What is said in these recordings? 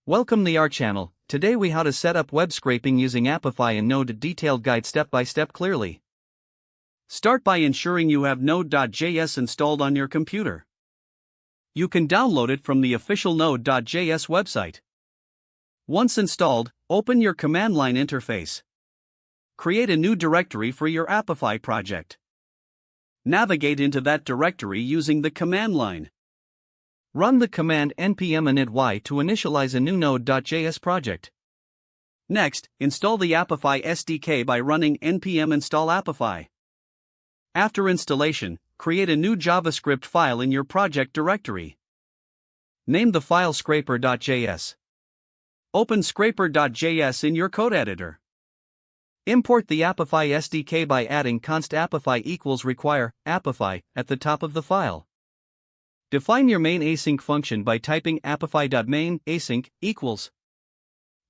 Welcome to our channel. Today we how to set up web scraping using Apify and Node, detailed guide step by step clearly. Start by ensuring you have node.js installed on your computer. You can download it from the official node.js website. Once installed, open your command line interface. Create a new directory for your Apify project. Navigate into that directory using the command line. Run the command npm init to initialize a new node.js project. Next, install the Apify SDK by running npm install Apify. After installation, create a new JavaScript file in your project directory. Name the file scraper.js. Open scraper.js in your code editor. Import the Apify SDK by adding const apify equals require apify at the top of the file. Define your main async function by typing apify.main async equals.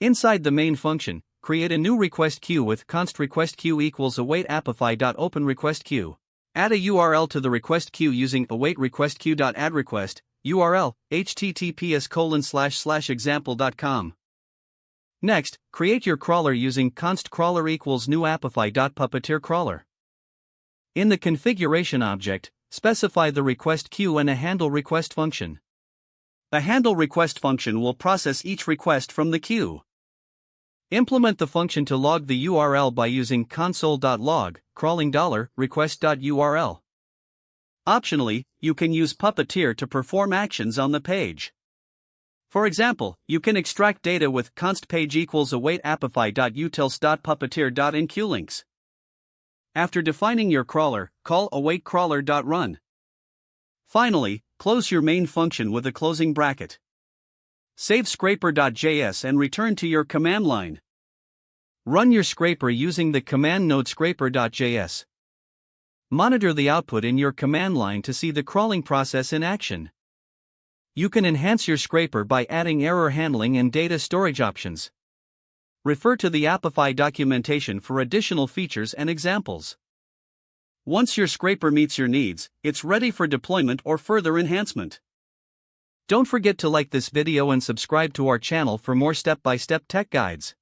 Inside the main function, create a new request queue with const request queue equals await apify.open request queue. Add a URL to the request queue using await request queue.add request URL https://example.com. Next, create your crawler using const crawler equals new apify.puppeteer crawler. In the configuration object, specify the request queue and a handle request function. The handle request function will process each request from the queue. Implement the function to log the URL by using console.log crawling $request.url. Optionally, you can use Puppeteer to perform actions on the page. For example, you can extract data with const page equals await apify.utils.puppeteer.enqueuelinks. After defining your crawler, call await crawler.run. Finally, close your main function with a closing bracket. Save scraper.js and return to your command line. Run your scraper using the command node scraper.js. Monitor the output in your command line to see the crawling process in action. You can enhance your scraper by adding error handling and data storage options. Refer to the Apify documentation for additional features and examples. Once your scraper meets your needs, it's ready for deployment or further enhancement. Don't forget to like this video and subscribe to our channel for more step-by-step tech guides.